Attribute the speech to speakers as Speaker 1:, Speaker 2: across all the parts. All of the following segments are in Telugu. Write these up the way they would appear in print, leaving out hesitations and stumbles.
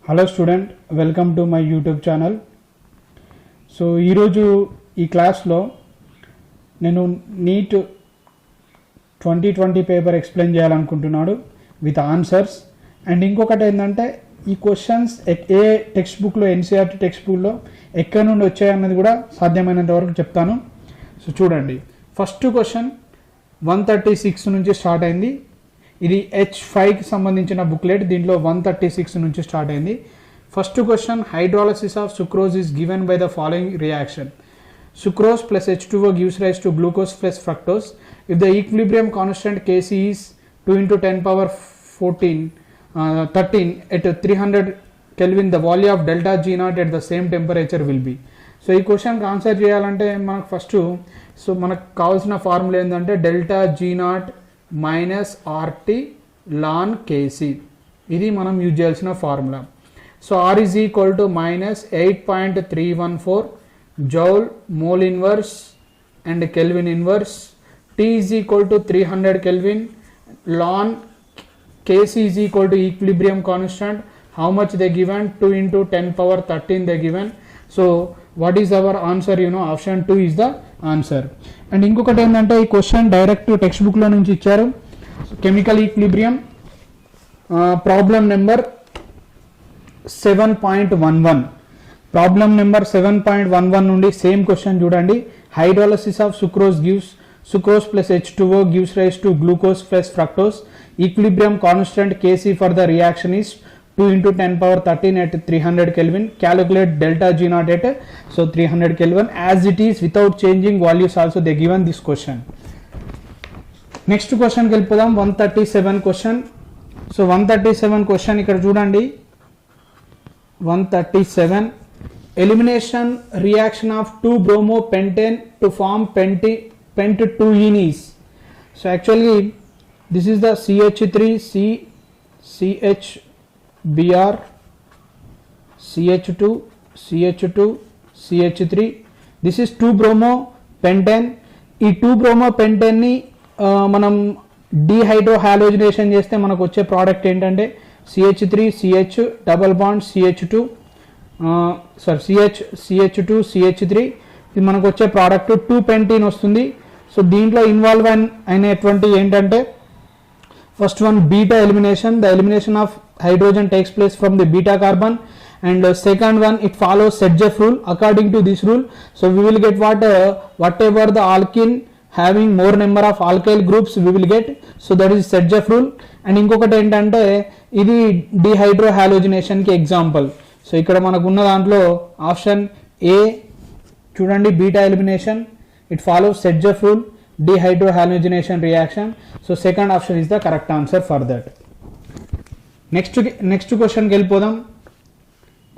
Speaker 1: Hello student, welcome to my YouTube channel. So ఈరోజు ఈ క్లాస్లో నేను నీట్ 2020 పేపర్ ఎక్స్ప్లెయిన్ చేయాలనుకుంటున్నాడు విత్ ఆన్సర్స్. అండ్ ఇంకొకటి ఏంటంటే ఈ క్వశ్చన్స్ ఏ టెక్స్ట్ బుక్లో, ఎన్సీఆర్టీ టెక్స్ట్ బుక్లో ఎక్కడి నుండి వచ్చాయన్నది కూడా సాధ్యమైనంత వరకు చెప్తాను. సో చూడండి, ఫస్ట్ క్వశ్చన్ 136 నుంచి స్టార్ట్ అయింది. ఇది H5కి సంబంధించిన బుక్లెట్. దీంట్లో 136 నుంచి స్టార్ట్ అయింది. First question, hydrolysis of sucrose is given by the following reaction. Sucrose plus H2O gives rise to glucose plus fructose. If the equilibrium constant Kc is 2 into 10 power 13 at 300 Kelvin, the value of delta G naught at the same temperature will be. So ఈ క్వశ్చన్కి ఆన్సర్ చేయాలంటే మనకు ఫస్ట్ మనకు కావాల్సిన ఫార్ములా ఏంటంటే delta G naught minus RT ln KC. ఇది మనం యూజ్ చేయాల్సిన formula. So R is equal to minus 8.314 joule mole inverse and kelvin inverse. T is equal to 300 kelvin. Ln KC is equal to equilibrium constant. How much they given? 2 into 10 power 13 they given. So what is our answer? Option 2 is the answer. And ఇంకొకటి ఏంటంటే ఈ క్వశ్చన్ డైరెక్ట్ టెక్స్ట్ బుక్లో నుంచి ఇచ్చారు. Chemical equilibrium problem number 7.11. Problem number 7.11 నుండి సేమ్ క్వశ్చన్ చూడండి. Hydrolysis of sucrose gives sucrose plus H2O gives rise to glucose plus fructose. Equilibrium constant Kc for the reaction is 2 into 10 power 13 at 300 Kelvin. Calculate delta G naught at 300 Kelvin as it is without changing values also they given this question. Next question కి వెళ్ళిపోదాం. 137 question. సో 137 question ఇక్కడ చూడండి. 137 elimination reaction of 2-bromopentane to form pent2enes. So actually this is the CH3 CHBr CH2 CH2 CH3. This is 2-bromopentane. ఈ 2-bromopentane ని మనం డీహైడ్రోహాలోజినేషన్ చేస్తే మనకు వచ్చే ప్రోడక్ట్ ఏంటంటే CH3 CH double bond CH2 CH2 CH3. ఇది మనకు వచ్చే ప్రోడక్ట్ 2-pentene వస్తుంది. సో దీంట్లో ఇన్వాల్వ్ అయినటువంటి ఏంటంటే first one beta elimination. The elimination of hydrogen takes place from the beta carbon, and second one it follows Sedgwick rule. According to this rule, so we will get whatever the alkene having more number of alkyl groups we will get, so that is Sedgwick rule. And ఇంకొకటి ఏంటంటే ఇది డీహైడ్రోహాలోజినేషన్ కి ఎగ్జాంపుల్. సో ఇక్కడ మనకు ఉన్న దాంట్లో ఆప్షన్ ఏ చూడండి, beta elimination, it follows Sedgwick rule, dehydrohalogenation reaction. So second option is the correct answer for that. Next క్వశ్చన్కి వెళ్ళిపోదాం.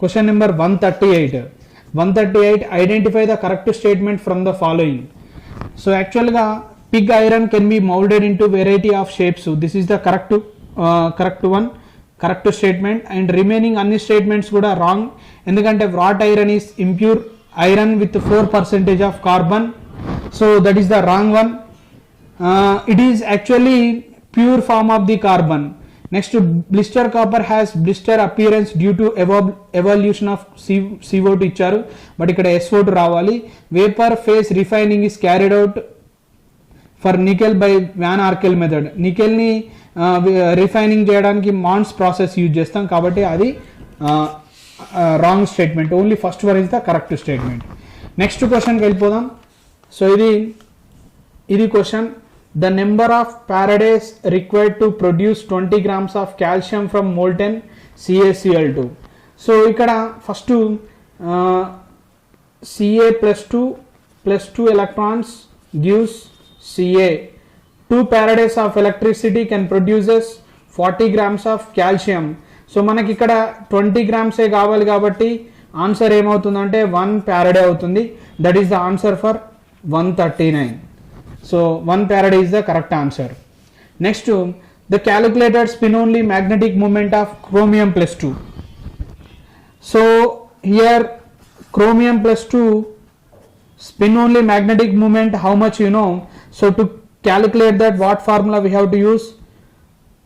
Speaker 1: Question number 138. Identify the correct statement from the following. So యాక్చువల్గా pig iron can be moulded into variety of shapes. This is the correct statement. And remaining అన్ని స్టేట్మెంట్స్ కూడా రాంగ్. ఎందుకంటే wrought iron is impure iron with 4% of carbon. So that is the wrong one. It is actually pure form of the carbon. Next, blister copper has blister appearance due to evolution of CO2 ఇచ్చారు, బట్ ఇక్కడ SO2 రావాలి. Vapour phase refining is carried out for nickel by van Arkel method. నికెల్ని రిఫైనింగ్ చేయడానికి మాన్స్ ప్రాసెస్ యూజ్ చేస్తాం, కాబట్టి అది wrong statement. Only first one is the correct statement. Next క్వశ్చన్కి వెళ్ళిపోదాం. సో ఇది question. The number of Faradays required to produce 20 grams of calcium from molten CaCl2. So ఇక్కడ first Ca plus 2 electrons gives Ca. 2 Faradays of electricity can produces 40 grams of calcium. So మనకి ఇక్కడ 20 grams కావాలి కాబట్టి ఆన్సర్ ఏమవుతుందంటే 1 Faraday అవుతుంది. That is the answer for 139. So 1 Faraday is the correct answer. Next, the calculated spin only magnetic moment of chromium plus 2. So here chromium plus 2 spin only magnetic moment, how much you know? So to calculate that, what formula we have to use?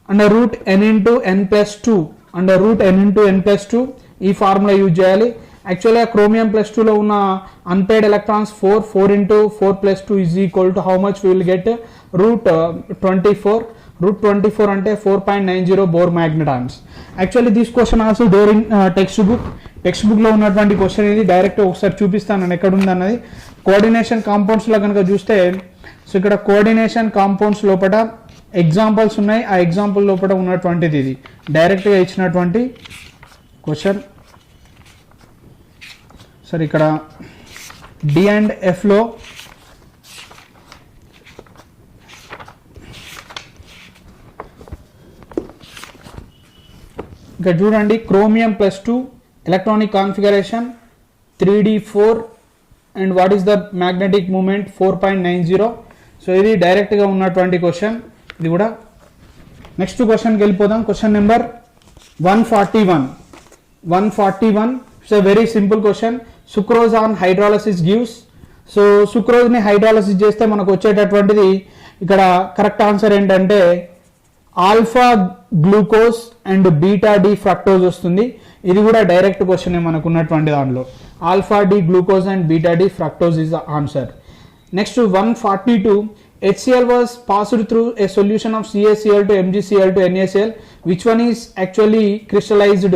Speaker 1: Under root n into n plus 2. Under root n into n plus 2 ఈ ఫార్ములా యూజ్ చేయాలి. యాక్చువల్గా క్రోమియం ప్లస్ 2లో ఉన్న unpaired electrons 4 into 4 plus 2 is equal to how much will get root 24. Root 24 అంటే 4.90 Bohr magnetons. Actually this question also there in text బుక్లో ఉన్నటువంటి క్వశ్చన్ ఇది. డైరెక్ట్ ఒకసారి చూపిస్తాను నేను ఎక్కడ ఉంది అన్నది. కోఆర్డినేషన్ కాంపౌండ్స్లో కనుక చూస్తే సో ఇక్కడ కోఆర్డినేషన్ కాంపౌండ్స్ లోపల ఎగ్జాంపుల్స్ ఉన్నాయి. ఆ ఎగ్జాంపుల్ లోపల ఉన్నటువంటిది ఇది డైరెక్ట్గా ఇచ్చినటువంటి క్వశ్చన్. సరే ఇక్కడ డి అండ్ ఎఫ్లో ఇక్కడ చూడండి chromium plus 2 electronic configuration 3d4 and what is the magnetic moment 4.90. So ఇది డైరెక్ట్గా ఉన్నటువంటి క్వశ్చన్ ఇది కూడా. నెక్స్ట్ క్వశ్చన్కి వెళ్ళిపోదాం. Question number 141. It's a very simple question. Sucrose on hydrolysis gives. So సుక్రోజ్ని హైడ్రాలసిస్ చేస్తే మనకు వచ్చేటటువంటిది ఇక్కడ కరెక్ట్ ఆన్సర్ ఏంటంటే alpha glucose and beta D fructose వస్తుంది. ఇది కూడా డైరెక్ట్ క్వశ్చన్ మనకు ఉన్నటువంటి దాంట్లో alpha D glucose and beta D fructose is the answer. Next 142. HCl was passed through a solution of CaCl to MgCl to NaCl. Which one is actually crystallized?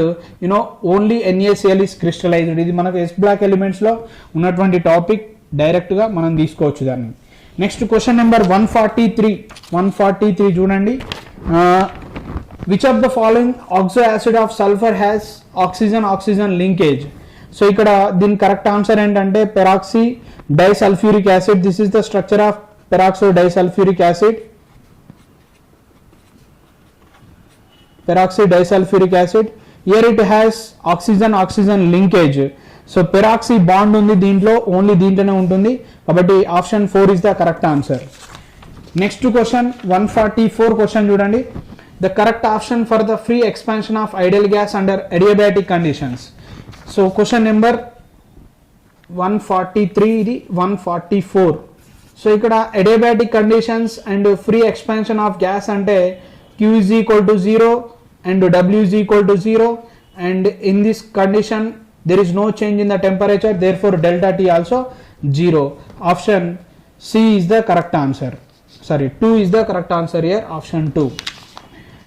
Speaker 1: Only NaCl is crystallized. ఇది మనకు S బ్లాక్ ఎలిమెంట్స్ లో ఉన్నటువంటి టాపిక్. డైరెక్ట్ గా మనం తీసుకోవచ్చు దాన్ని. నెక్స్ట్ క్వశ్చన్ నెంబర్ 143 చూడండి. Which of the following oxo acid of sulphur has oxygen linkage. So ఇక్కడ దీని కరెక్ట్ ఆన్సర్ ఏంటంటే peroxy disulphuric acid. This is the structure of peroxo disulfuric acid. Here it has oxygen linkage. So peroxy bond ఉంది దీంట్లో, ఓన్లీ దీంట్లోనే ఉంటుంది కాబట్టి option 4 is the correct answer. Next question 144 question చూడండి. The correct option for the free expansion of ideal gas under adiabatic conditions. So question number 143 ఇది 144. సో ఇక్కడ adiabatic conditions and free expansion of gas అంటే Q is equal to 0 and W is equal to 0 and in this condition there is no change in the temperature, therefore delta T also 0. Option C is the correct answer. 2 is the correct answer here, option 2.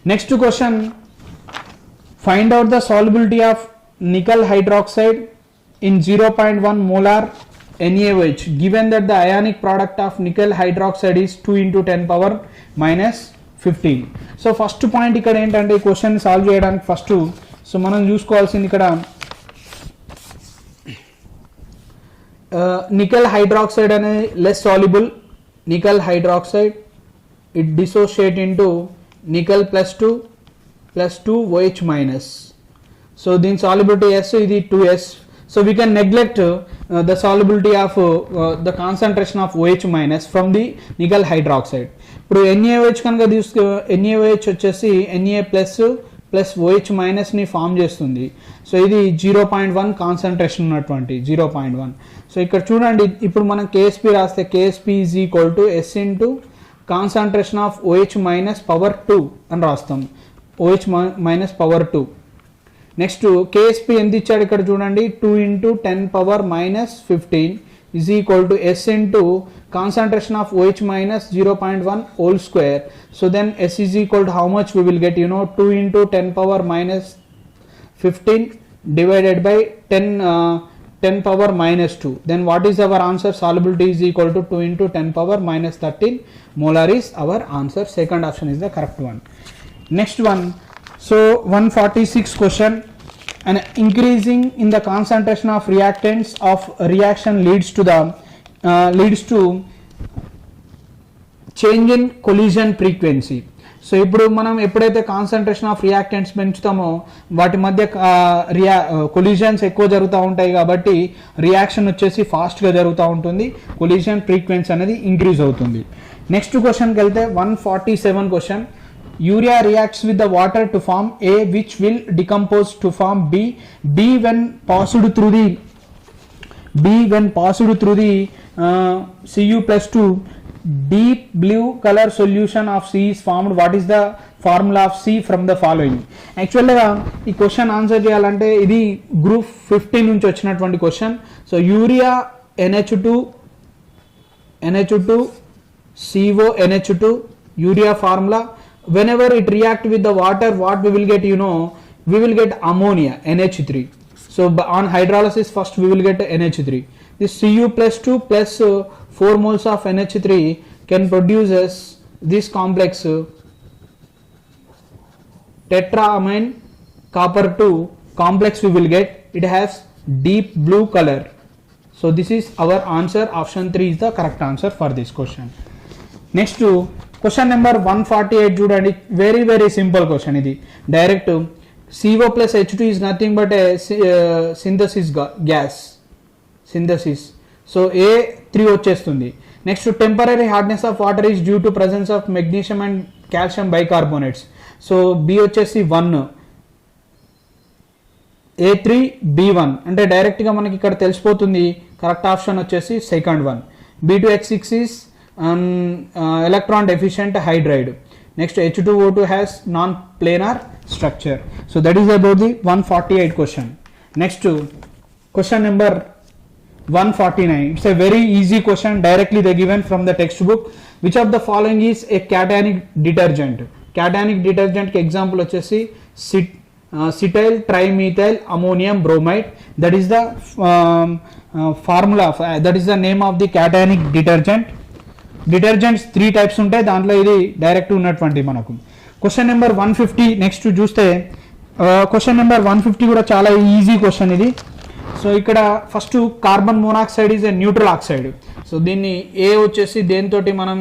Speaker 1: Next question, find out the solubility of nickel hydroxide in 0.1 molar NaOH given that the ionic product of nickel hydroxide is 2 into 10 power minus 15. So first point ఇక్కడ ఏంటంటే ఈ క్వశ్చన్ సాల్వ్ చేయడానికి ఫస్ట్ సో మనం చూసుకోవాల్సింది ఇక్కడ నికెల్ హైడ్రాక్సైడ్ అనేది less soluble. Nickel hydroxide it dissociate into nickel +2 OH minus. So దీని సాల్యుబిలిటీ S, ఇది 2S. So we can neglect the solubility of the concentration of OH minus from the nickel hydroxide. ఇప్పుడు NaOH కనుక NaOH వచ్చేసి Na ప్లస్ OH మైనస్ ని ఫామ్ చేస్తుంది. సో ఇది 0.1 కాన్సన్ట్రేషన్ ఉన్నటువంటి 0.1. సో ఇక్కడ చూడండి ఇప్పుడు మనం KSP రాస్తే KSP is equal to S into concentration of OH minus power 2 అని రాస్తాం. OH minus power 2. Next KSP ఎంత ఇచ్చాడు ఇక్కడ చూడండి 2 into 10 power minus 15 is equal to S into concentration of OH minus 0.1 whole square. So then S is equal to how much we will get, 2 into 10 power minus 15 divided by 10 power minus 2. Then what is our answer? Solubility is equal to 2 into 10 power minus 13 molar is our answer. Second option is the correct one. Next one. So 146 question, an increasing in the concentration of reactants of reaction leads to change in collision frequency. So ఇప్పుడు మనం ఎప్పుడైతే కాన్సన్ట్రేషన్ ఆఫ్ రియాక్టెంట్స్ పెంచుతామో వాటి మధ్య కొలిజన్స్ ఎక్కువ జరుగుతూ ఉంటాయి కాబట్టి రియాక్షన్ వచ్చేసి ఫాస్ట్గా జరుగుతూ ఉంటుంది, కొలిజన్ ఫ్రీక్వెన్సీ అనేది ఇంక్రీజ్ అవుతుంది. నెక్స్ట్ క్వశ్చన్కి వెళ్తే 147 question, urea reacts with the water to form A which will decompose to form B. When passed through the Cu+2, deep blue color solution of C is formed. What is the formula of C from the following. యాక్చువల్గా ఈ క్వశ్చన్ ఆన్సర్ చేయాలంటే ఇది గ్రూప్ 15 నుంచి వచ్చినటువంటి question. So urea NH2 CO NH2 urea formula, whenever it react with the water, what we will get, we will get ammonia NH3. So on hydrolysis first we will get NH3. This Cu+2 plus 4 moles of NH3 can produces this complex tetraamine copper 2 complex we will get. It has deep blue color. So this is our answer. Option 3 is the correct answer for this question. Next question number 148 చూడండి, very simple question. ఇది direct CO plus H2 is nothing but a synthesis gas synthesis. So A3 వచ్చేస్తుంది. Next temporary hardness of water is due to presence of magnesium and calcium bicarbonates. So B వచ్చేసి 1, A3 B1 అంటే డైరెక్ట్గా మనకి ఇక్కడ తెలిసిపోతుంది. కరెక్ట్ ఆప్షన్ వచ్చేసి second one. B2H6 is electron deficient hydride. Next H2O2 has non-planar structure. So that is about the 148 question. Next question number 149. It's a very easy question, directly they given from the textbook. Which of the following is a cationic detergent? Cationic detergent ki example vachesi cetyl trimethyl ammonium bromide. That is the formula, that is the name of the cationic detergent. Detergents 3 types ఉంటాయి, దాంట్లో ఇది డైరెక్ట్ ఉన్నటువంటి మనకు. క్వశ్చన్ నెంబర్ 150 నెక్స్ట్ చూస్తే క్వశ్చన్ నెంబర్ 150 కూడా చాలా ఈజీ క్వశ్చన్ ఇది. సో ఇక్కడ first carbon monoxide is a neutral oxide. So దీన్ని ఏ వచ్చేసి దేనితోటి మనం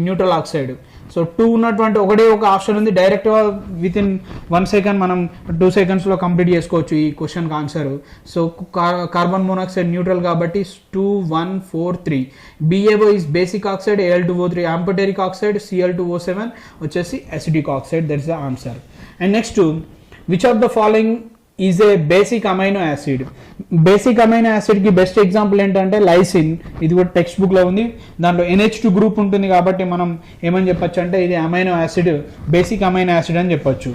Speaker 1: న్యూట్రల్ ఆక్సైడ్. సో 2 ఉన్నటువంటి ఒకటే ఒక ఆప్షన్ ఉంది, డైరెక్ట్గా విత్ ఇన్ 1 సెకండ్ మనం 2 సెకండ్స్లో కంప్లీట్ చేసుకోవచ్చు ఈ క్వశ్చన్కి answer. So carbon monoxide neutral కాబట్టి 2 1 4 3. BaO is basic oxide, Al2O3 amphoteric oxide, Cl2O7 వచ్చేసి acidic oxide. That is the answer. And next, which of the following is a basic amino acid? Basic amino యాసిడ్కి బెస్ట్ ఎగ్జాంపుల్ ఏంటంటే లైసిన్. ఇది కూడా టెక్స్ట్ బుక్లో ఉంది, దాంట్లో NH2 గ్రూప్ ఉంటుంది కాబట్టి మనం ఏమని చెప్పొచ్చు అంటే ఇది amino acid, basic amino acid అని చెప్పొచ్చు.